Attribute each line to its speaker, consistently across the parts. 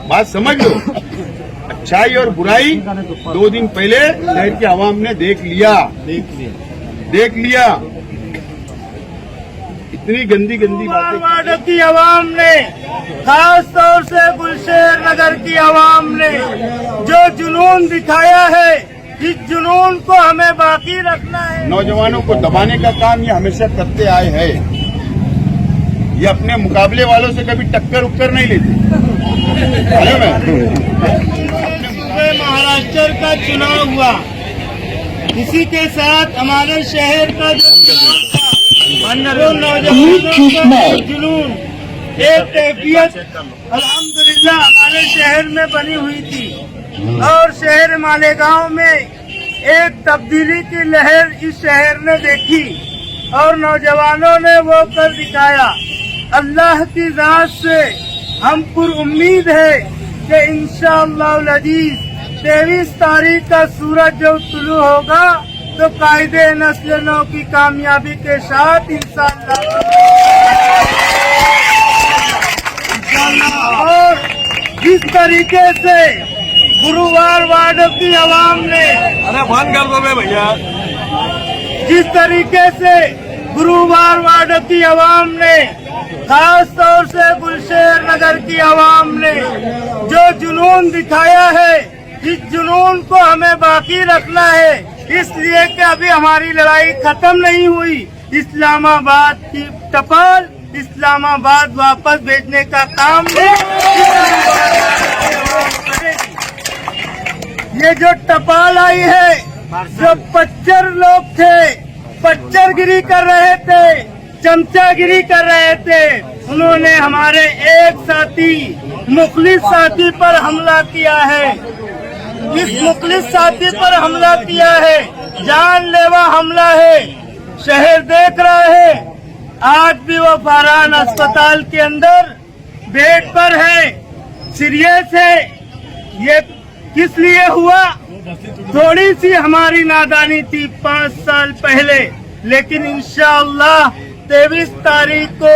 Speaker 1: बात समझ लो। अच्छाई और बुराई 2 दिन पहले शहर की आवाम ने देख लिया। इतनी गंदी बातें
Speaker 2: वार्ड की आवाम ने, खास तौर से गुलशेर नगर की आवाम ने जो जुनून दिखाया है, इस जुनून को हमें बाकी रखना है।
Speaker 1: नौजवानों को दबाने का काम ये हमेशा करते आए हैं। ये अपने मुकाबले वालों से कभी टक्कर उक्कर नहीं लेते।
Speaker 2: महाराष्ट्र का चुनाव हुआ, इसी के साथ हमारे शहर का जो चुनाव था, नौजवानों का जुनून, एक कैफियत अल्हम्दुलिल्लाह हमारे शहर में बनी हुई थी और शहर मालेगांव में एक तब्दीली की लहर इस शहर ने देखी और नौजवानों ने वो कर दिखाया। अल्लाह की जात से हम पुरुम्मीद है कि इंशाअल्लाह अजीज 23 तारीख का सूरज जब तुलू होगा तो कायदे नस्ल नौ की कामयाबी के साथ इंशाअल्लाह और जिस तरीके से गुरुवार वार्ड की आवाम ने,
Speaker 3: अरे बंद कर दो भैया,
Speaker 2: जिस तरीके से गुरुवार वार्ड की आवाम ने, खास तौर से गुलशेर नगर की आवाम ने जो जुनून दिखाया है, इस जुनून को हमें बाकी रखना है। इसलिए कि अभी हमारी लड़ाई खत्म नहीं हुई। इस्लामाबाद की टपाल इस्लामाबाद वापस भेजने का काम ये जो टपाल आई है, जो पच्चर लोग थे, पच्चरगिरी कर रहे थे, चमचागिरी कर रहे थे, उन्होंने हमारे एक साथी मुखलिस साथी पर हमला किया है। इस मुखलिस साथी पर हमला किया है, जानलेवा हमला है। शहर देख रहा है, आज भी वो फरहान अस्पताल के अंदर बेड पर है, सीरियस है। ये किस लिए हुआ? थोड़ी सी हमारी नादानी थी 5 साल पहले, लेकिन इंशाअल्लाह 23 तारीख को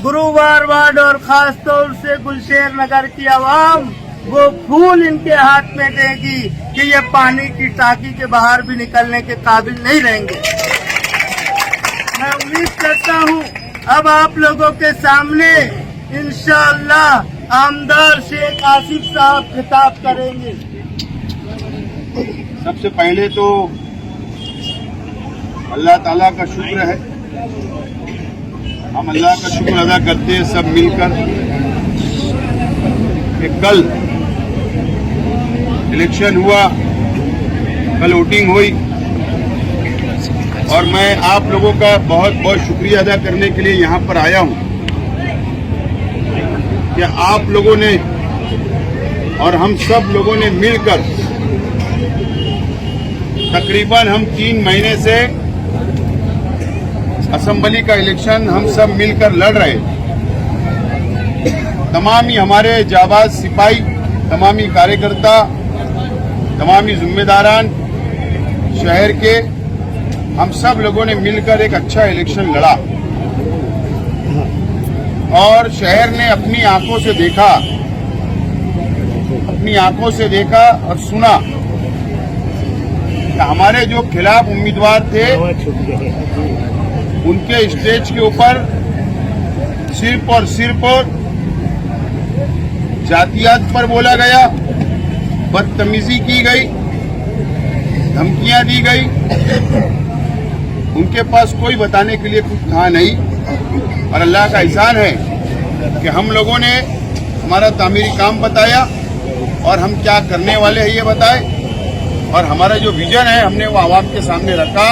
Speaker 2: गुरुवार वार्ड और खास तौर से गुलशेर नगर की आवाम वो फूल इनके हाथ में देगी कि ये पानी की टाकी के बाहर भी निकलने के काबिल नहीं रहेंगे। मैं उम्मीद करता हूँ अब आप लोगों के सामने इंशाअल्लाह आमदार शेख आसिफ साहब खिताब करेंगे।
Speaker 1: सबसे पहले तो अल्लाह ताला का शुक्र है, हम अल्लाह का शुक्र अदा करते हैं सब मिलकर कि कल इलेक्शन हुआ, कल वोटिंग हुई और मैं आप लोगों का बहुत बहुत शुक्रिया अदा करने के लिए यहाँ पर आया हूँ कि आप लोगों ने और हम सब लोगों ने मिलकर तकरीबन हम 3 महीने से असेंबली का इलेक्शन हम सब मिलकर लड़ रहे। तमामी हमारे जाबाज सिपाही, तमामी कार्यकर्ता, तमामी जिम्मेदारान शहर के, हम सब लोगों ने मिलकर एक अच्छा इलेक्शन लड़ा और शहर ने अपनी आंखों से देखा और सुना कि हमारे जो खिलाफ उम्मीदवार थे उनके स्टेज के ऊपर सिर्फ और सिर्फ जातियात पर बोला गया, बदतमीजी की गई, धमकियां दी गई। उनके पास कोई बताने के लिए कुछ था नहीं और अल्लाह का एहसान है कि हम लोगों ने हमारा तामीरी काम बताया और हम क्या करने वाले हैं ये बताए और हमारा जो विजन है हमने वो आवाम के सामने रखा।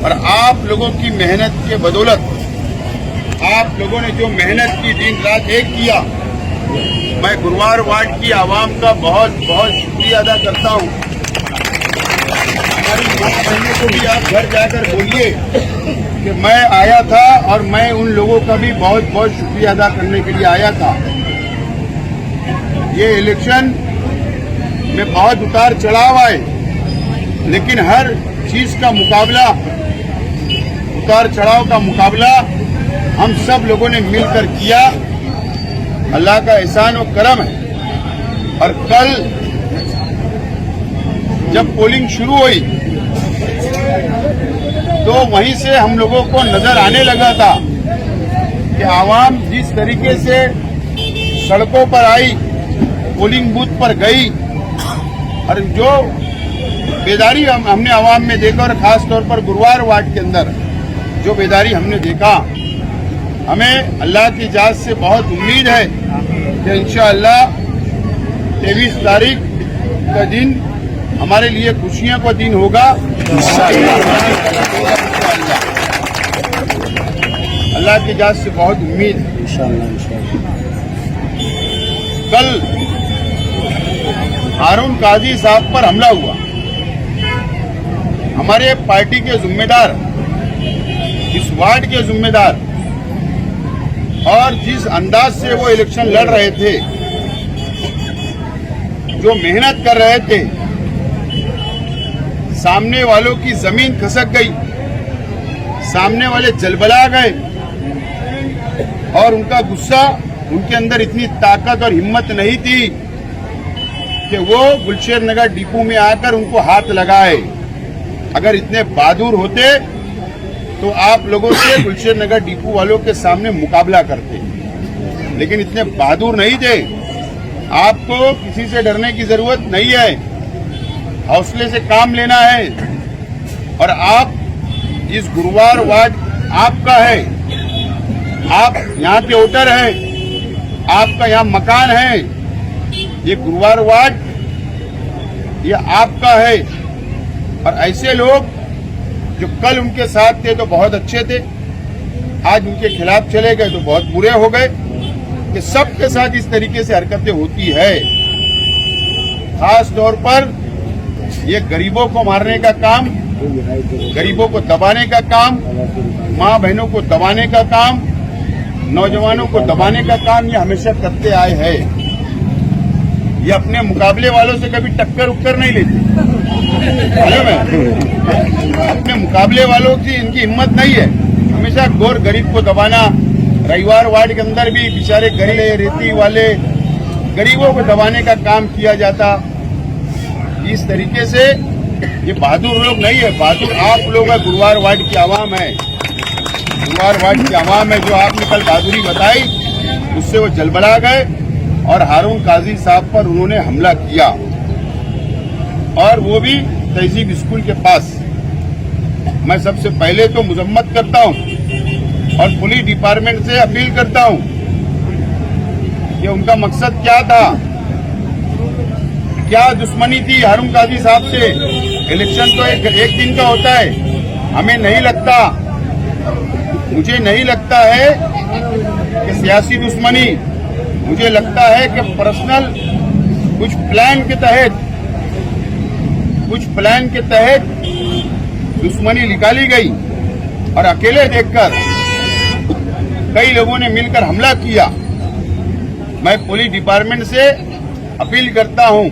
Speaker 1: और आप लोगों की मेहनत के बदौलत, आप लोगों ने जो मेहनत की, दिन रात एक किया, मैं गुरुवार वार्ड की आवाम का बहुत बहुत शुक्रिया अदा करता हूँ। हमारी माँ बहनों को भी आप घर जाकर बोलिए कि मैं आया था और मैं उन लोगों का भी बहुत बहुत शुक्रिया अदा करने के लिए आया था। ये इलेक्शन में बहुत उतार चढ़ाव आए, लेकिन हर चीज का मुकाबला, उतार चढ़ाव का मुकाबला हम सब लोगों ने मिलकर किया। अल्लाह का एहसान और करम है और कल जब पोलिंग शुरू हुई तो वहीं से हम लोगों को नजर आने लगा था कि आवाम जिस तरीके से सड़कों पर आई, पोलिंग बूथ पर गई और जो बेदारी हमने आवाम में देखा और खास तौर पर गुरुवार वार्ड के अंदर जो बेदारी हमने देखा, हमें अल्लाह की इजाज़त से बहुत उम्मीद है कि इंशाअल्लाह 23 तारीख का दिन हमारे लिए खुशियों का दिन होगा। अल्लाह की इजाज़त से बहुत उम्मीद है। कल हारून काजी साहब पर हमला हुआ। हमारे पार्टी के जिम्मेदार, इस वार्ड के जिम्मेदार और जिस अंदाज से वो इलेक्शन लड़ रहे थे, जो मेहनत कर रहे थे, सामने वालों की जमीन खसक गई, सामने वाले जलबला गए और उनका गुस्सा, उनके अंदर इतनी ताकत और हिम्मत नहीं थी कि वो गुलशेर नगर डिपो में आकर उनको हाथ लगाए। अगर इतने बहादुर होते तो आप लोगों से गुलशेर नगर डिपो वालों के सामने मुकाबला करते, लेकिन इतने बहादुर नहीं थे। आपको किसी से डरने की जरूरत नहीं है, हौसले से काम लेना है। और आप इस गुरुवार वार्ड आपका है, आप यहाँ के वोटर हैं, आपका यहाँ मकान है, ये गुरुवार वार्ड ये आपका है। और ऐसे लोग जो कल उनके साथ थे तो बहुत अच्छे थे, आज उनके खिलाफ चले गए तो बहुत बुरे हो गए। कि सबके साथ इस तरीके से हरकतें होती है। खास तौर पर ये गरीबों को मारने का काम, गरीबों को दबाने का काम, माँ बहनों को दबाने का काम, नौजवानों को दबाने का काम ये हमेशा करते आए हैं। ये अपने मुकाबले वालों से कभी टक्कर उक्कर नहीं लेते, मालूम है? अपने मुकाबले वालों की इनकी हिम्मत नहीं है। हमेशा गोर गरीब को दबाना, रविवार वार्ड के अंदर भी बेचारे गरीले रेती वाले गरीबों को दबाने का काम किया जाता। इस तरीके से ये बहादुर लोग नहीं है, बहादुर आप लोग है, गुरुवार वार्ड की आवाम है। गुरुवार वार्ड की आवाम है जो आपने कल बहादुरी बताई, उससे वो जलबला गए और हारून काजी साहब पर उन्होंने हमला किया, और वो भी तहजीब स्कूल के पास। मैं सबसे पहले तो मजम्मत करता हूँ और पुलिस डिपार्टमेंट से अपील करता हूँ कि उनका मकसद क्या था, क्या दुश्मनी थी हारून काजी साहब से। इलेक्शन तो एक दिन का होता है। हमें नहीं लगता, मुझे नहीं लगता है कि सियासी दुश्मनी, मुझे लगता है कि पर्सनल कुछ प्लान के तहत दुश्मनी निकाली गई और अकेले देखकर कई लोगों ने मिलकर हमला किया। मैं पुलिस डिपार्टमेंट से अपील करता हूं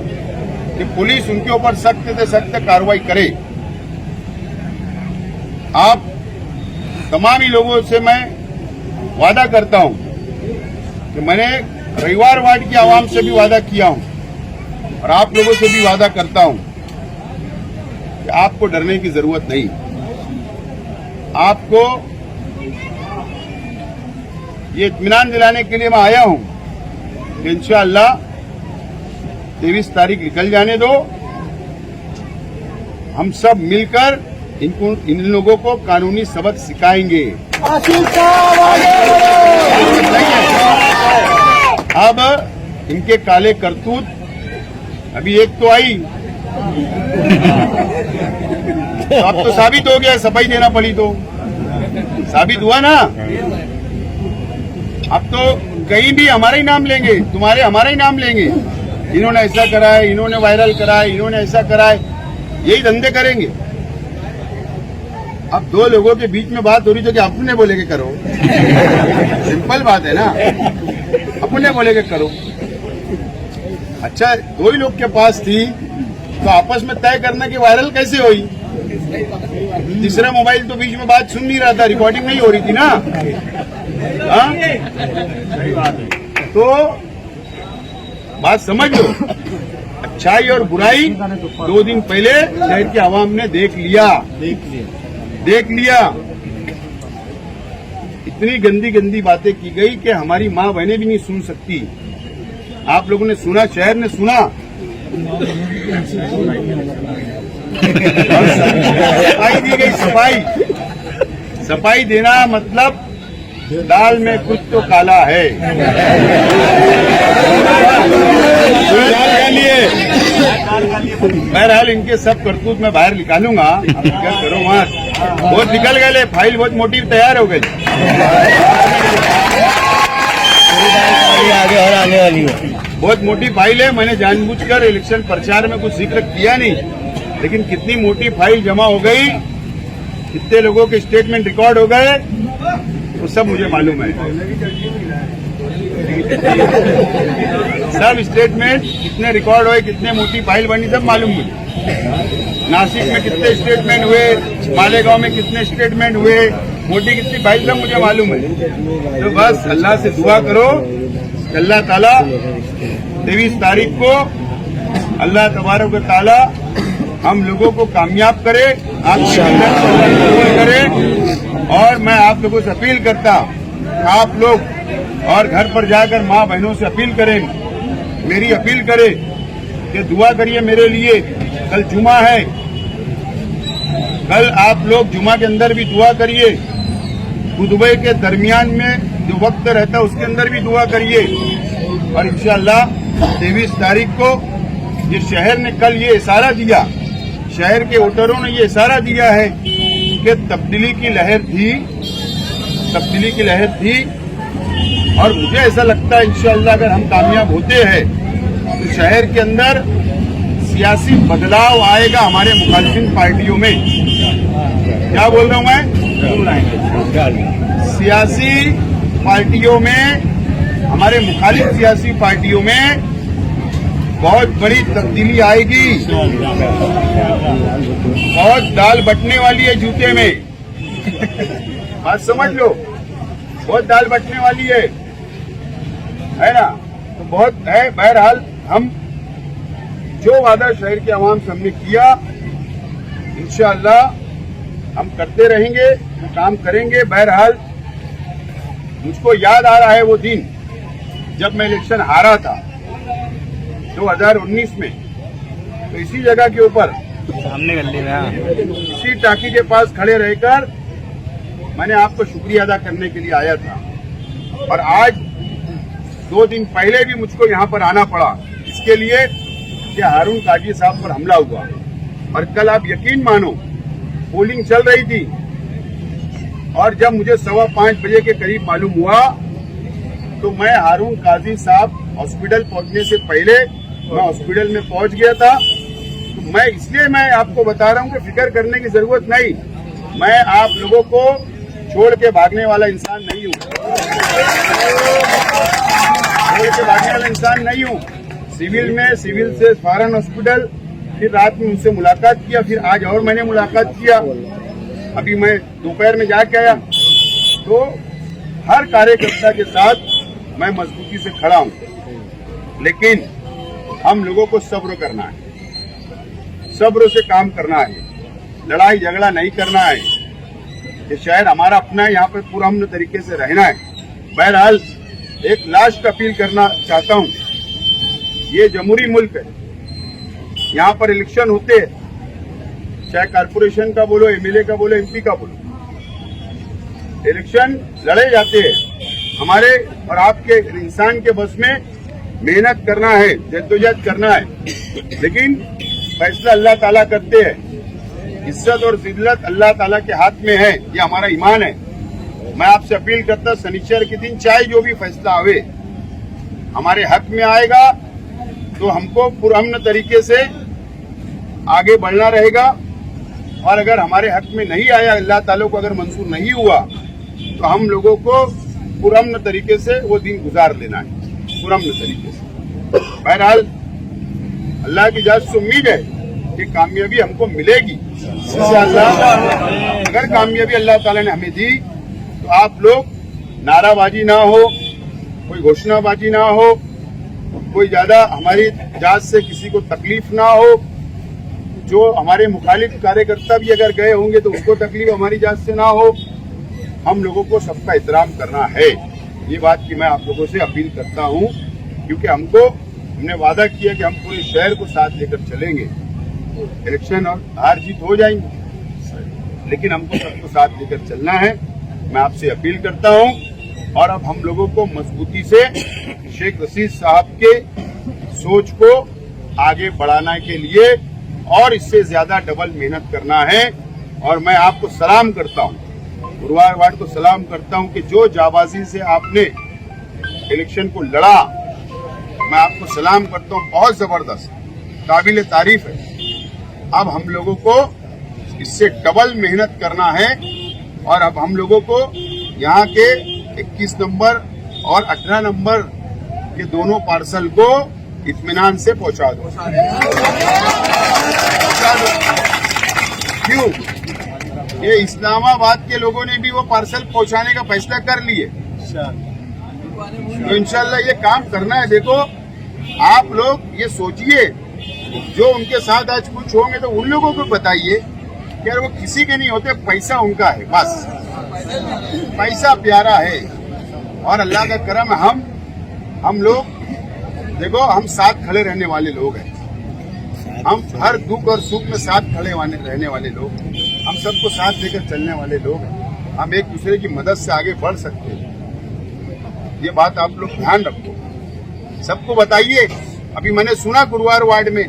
Speaker 1: कि पुलिस उनके ऊपर सख्त से सख्त कार्रवाई करे। आप तमाम ही लोगों से मैं वादा करता हूं कि मैंने रविवार वार्ड की आवाम से भी वादा किया हूं और आप लोगों से भी वादा करता हूं कि आपको डरने की जरूरत नहीं। आपको ये इत्मीनान दिलाने के लिए मैं आया हूं कि इंशाअल्लाह 23 तारीख निकल जाने दो, हम सब मिलकर इन लोगों को कानूनी सबक सिखाएंगे। अब इनके काले करतूत, अभी एक तो आई तो अब तो साबित हो गया, सफाई देना पड़ी तो साबित हुआ ना। अब तो कहीं भी हमारा ही नाम लेंगे, तुम्हारे हमारा ही नाम लेंगे। इन्होंने ऐसा करा है, इन्होंने वायरल करा है, इन्होंने ऐसा करा है, यही धंधे करेंगे। अब दो लोगों के बीच में बात हो रही तो क्या अपने बोले के करो? सिंपल बात है ना, अपने बोले के करो। अच्छा, दो ही लोग के पास थी तो आपस में तय करना कि वायरल कैसे हुई। तीसरा मोबाइल तो बीच में बात सुन नहीं रहा था, रिकॉर्डिंग नहीं हो रही थी ना। हाँ? तो बात समझ लो, अच्छाई और बुराई 2 दिन पहले शहर की आवाम ने देख लिया। इतनी गंदी गंदी बातें की गई कि हमारी माँ बहनें भी नहीं सुन सकती। आप लोगों ने सुना, शहर ने सुना। सफाई दी गई, सफाई देना मतलब दाल में कुछ तो काला है। बहरहाल इनके सब करतूत मैं बाहर निकालूंगा, आप क्या करो मत। बहुत निकल गए, फाइल बहुत मोटी तैयार हो गई,
Speaker 2: आगे और आने वाली है।
Speaker 1: बहुत मोटी फाइल है। मैंने जानबूझकर इलेक्शन प्रचार में कुछ जिक्र किया नहीं, लेकिन कितनी मोटी फाइल जमा हो गई, कितने लोगों के स्टेटमेंट रिकॉर्ड हो गए, वो सब मुझे मालूम है। सब स्टेटमेंट कितने रिकॉर्ड हुए, कितने मोटी फाइल बनी, सब मालूम मुझे। नासिक में कितने स्टेटमेंट हुए, मालेगांव में कितने स्टेटमेंट हुए, मोटी कितनी फाइल, सब मुझे मालूम है। तो बस अल्लाह से दुआ करो, अल्लाह ताला 23 तारीख को अल्लाह तबारक व ताला हम लोगों को कामयाब करे, आपकी मेहनत को अल्लाह कबूल करे। और मैं आप लोगों से अपील करता, आप लोग और घर पर जाकर माँ बहनों से अपील करें, मेरी अपील करें कि दुआ करिए मेरे लिए। कल जुमा है, कल आप लोग जुमा के अंदर भी दुआ करिए, खुतबे के दरमियान में जो वक्त रहता है उसके अंदर भी दुआ करिए। और इंशाअल्लाह 23 तारीख को ये शहर ने कल ये इशारा दिया, शहर के वोटरों ने ये इशारा दिया है कि तब्दीली की लहर थी। और मुझे ऐसा लगता है इंशाअल्लाह अगर हम कामयाब होते हैं तो शहर के अंदर सियासी बदलाव आएगा हमारे मुखालिफिन पार्टियों में। क्या बोल रहा हूं मैं? सियासी पार्टियों में, हमारे मुखालिफ सियासी पार्टियों में बहुत बड़ी तब्दीली आएगी। बहुत दाल बटने वाली है जूते में, बात समझ लो, बहुत दाल बटने वाली है ना? तो बहुत है। बहरहाल हम जो वादा शहर के आवाम से हमने किया, इंशाअल्लाह हम करते रहेंगे, काम करेंगे। बहरहाल मुझको याद आ रहा है वो दिन जब मैं इलेक्शन हारा था 2019 में, तो इसी जगह के ऊपर
Speaker 2: सामने गली में,
Speaker 1: इसी टाकी के पास खड़े रहकर मैंने आपको शुक्रिया अदा करने के लिए आया था। और आज 2 दिन पहले भी मुझको यहाँ पर आना पड़ा इसके लिए कि हारून काजी साहब पर हमला हुआ। और कल आप यकीन मानो पोलिंग चल रही थी, और जब मुझे 5:15 बजे के करीब मालूम हुआ तो मैं हारून काजी साहब हॉस्पिटल पहुंचने से पहले मैं हॉस्पिटल में पहुंच गया था। तो मैं इसलिए मैं आपको बता रहा हूं कि फिक्र करने की जरूरत नहीं, मैं आप लोगों को छोड़ के भागने वाला इंसान नहीं हूं, सिविल से फारन हॉस्पिटल, फिर रात में उनसे मुलाकात किया, फिर आज और मैंने मुलाकात किया, अभी मैं दोपहर में जाके आया। तो हर कार्यकर्ता के साथ मैं मजबूती से खड़ा हूं, लेकिन हम लोगों को सब्र करना है, सब्र से काम करना है, लड़ाई झगड़ा नहीं करना है। ये शहर हमारा अपना है, यहाँ पर पूरा हमने तरीके से रहना है। बहरहाल एक लास्ट अपील करना चाहता हूँ, ये जमहूरी मुल्क है, यहाँ पर इलेक्शन होते हैं, चाहे कारपोरेशन का बोलो, एमएलए का बोलो, एमपी का बोलो, इलेक्शन लड़े जाते हैं। हमारे और आपके इंसान के बस में मेहनत करना है, जद्दोजहद करना है, लेकिन फैसला अल्लाह ताला करते हैं। इज्जत और जिल्लत अल्लाह ताला के हाथ में है, ये हमारा ईमान है। मैं आपसे अपील करता, शनिचर के दिन चाहे जो भी फैसला आवे हमारे हक में आएगा तो हमको पुरअमन तरीके से आगे बढ़ना रहेगा। और अगर हमारे हक में नहीं आया, अल्लाह ताला को अगर मंजूर नहीं हुआ, तो हम लोगों को पुरअमन तरीके से वो दिन गुजार लेना है, पुरअमन तरीके से। बहरहाल अल्लाह की इजाजत से उम्मीद है कि कामयाबी हमको मिलेगी इंशाअल्लाह। अगर कामयाबी अल्लाह ताला ने हमें दी तो आप लोग नाराबाजी ना हो, कोई घोषणाबाजी ना हो, कोई ज्यादा हमारी जांच से किसी को तकलीफ ना हो। जो हमारे मुखालिफ कार्यकर्ता भी अगर गए होंगे तो उनको तकलीफ हमारी जांच से ना हो। हम लोगों को सबका एहतराम करना है, ये बात की मैं आप लोगों से अपील करता हूं, क्योंकि हमने वादा किया कि हम पूरे शहर को साथ लेकर चलेंगे। इलेक्शन और हार जीत हो जाएंगे, लेकिन हमको सबको साथ लेकर चलना है। मैं आपसे अपील करता हूं और अब हम लोगों को मजबूती से शेख रशीद साहब के सोच को आगे बढ़ाने के लिए और इससे ज्यादा डबल मेहनत करना है। और मैं आपको सलाम करता हूं, गुरुवार वार्ड को सलाम करता हूं कि जो जाबाजी से आपने इलेक्शन को लड़ा, मैं आपको सलाम करता हूं। बहुत जबरदस्त, काबिल तारीफ है। अब हम लोगों को इससे डबल मेहनत करना है और अब हम लोगों को यहाँ के 21 नंबर और 18 नंबर के दोनों पार्सल को इत्मीनान से पहुंचा दो। क्यों? ये इस्लामाबाद के लोगों ने भी वो पार्सल पहुंचाने का फैसला कर लिए, तो इंशाल्लाह ये काम करना है। देखो आप लोग ये सोचिए, जो उनके साथ आज कुछ होंगे तो उन लोगों को बताइए कि यार वो किसी के नहीं होते, पैसा उनका है, बस पैसा प्यारा है। और अल्लाह का करम, हम लोग देखो, हम साथ खड़े रहने वाले लोग हैं। हम हर दुख और सुख में साथ खड़े रहने वाले लोग, हम सबको साथ लेकर चलने वाले लोग हैं। हम एक दूसरे की मदद से आगे बढ़ सकते हैं, ये बात आप लोग ध्यान रखो, सबको बताइए। अभी मैंने सुना गुरुवार वार्ड में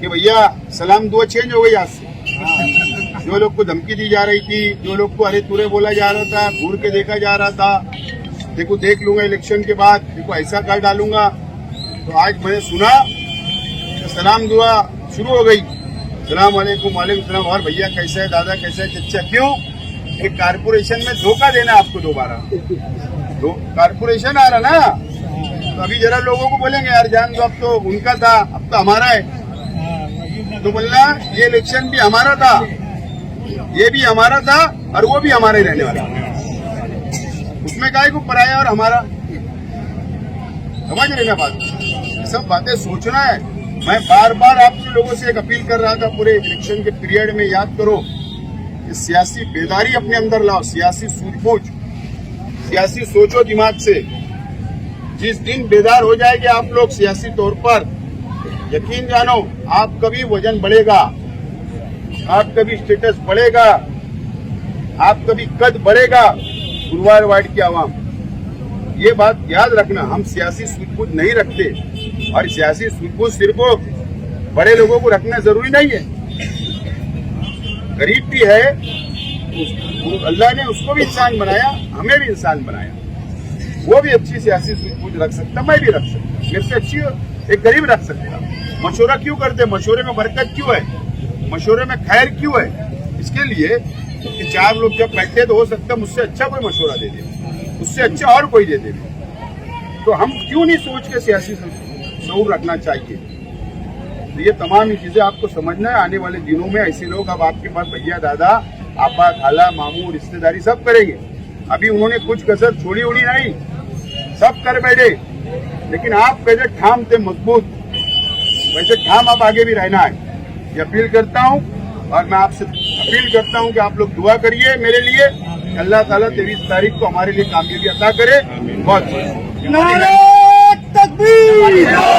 Speaker 1: कि भैया सलाम दुआ चेंज हो गई आज से। जो लोग को धमकी दी जा रही थी, जो लोग को अरे तुरे बोला जा रहा था, घूर के देखा जा रहा था, देखो देख लूंगा इलेक्शन के बाद, देखो ऐसा कर डालूंगा, तो आज मैंने सुना सलाम दुआ शुरू हो गई। सलाम वालेकुम, वालेकुम सलाम। और भैया कैसा है, दादा कैसा है, चच्चा। क्यों? एक कारपोरेशन में धोखा देना आपको दोबारा, कारपोरेशन आ रहा ना, तो अभी जरा लोगों को बोलेंगे यार जान दो, अब तो उनका था, अब तो हमारा है। तो बोलना ये इलेक्शन भी हमारा था, ये भी हमारा था और वो भी हमारा ही रहने वाला, उसमें काहे को पराया और हमारा। समझ रहे ना बात? सब बातें सोचना है। मैं बार बार आपके लोगों से एक अपील कर रहा था पूरे इलेक्शन के पीरियड में, याद करो कि सियासी बेदारी अपने अंदर लाओ, सियासी सूझबूझ, सियासी सोचो दिमाग से। जिस दिन बेदार हो जाएंगे आप लोग सियासी तौर पर, यकीन जानो आपका भी वजन बढ़ेगा, आपका भी स्टेटस बढ़ेगा, आपका भी कद बढ़ेगा। गुरुवार वार्ड की आवाम, ये बात याद रखना, हम सियासी सूझबूझ नहीं रखते, और सियासी सूझबूझ सिर्फ बड़े लोगों को रखना जरूरी नहीं है। गरीब भी है, अल्लाह ने उसको भी इंसान बनाया, हमें भी इंसान बनाया, वो भी अच्छी सियासी सूझबूझ रख सकता, मैं भी रख सकता, मेरे से अच्छी एक गरीब रख सकता। मशवरा क्यों करते? मशवरे में बरकत क्यों है, मशवरे में खैर क्यों है? इसके लिए कि चार लोग जब बैठे तो हो सकता है मुझसे अच्छा कोई मशवरा दे दे, उससे अच्छा और कोई दे दे। तो हम क्यों नहीं सोच के सियासी शऊर रखना चाहिए? तो ये तमाम ही चीजें आपको समझना है। आने वाले दिनों में ऐसे लोग अब आपके पास भैया दादा आपा खाला मामू रिश्तेदारी सब करेंगे। अभी उन्होंने कुछ कसर छोड़ी उड़ी नहीं, सब कर बैठे, लेकिन आप कैसे ठाम थे मजबूत, वैसे ठाम आप आगे भी रहना है। ये अपील करता हूँ और मैं आपसे अपील करता हूँ कि आप लोग दुआ करिए मेरे लिए, अल्लाह ताला 23 तारीख को हमारे लिए कामयाबी अता करे। बहुत
Speaker 2: नारे तकबीर।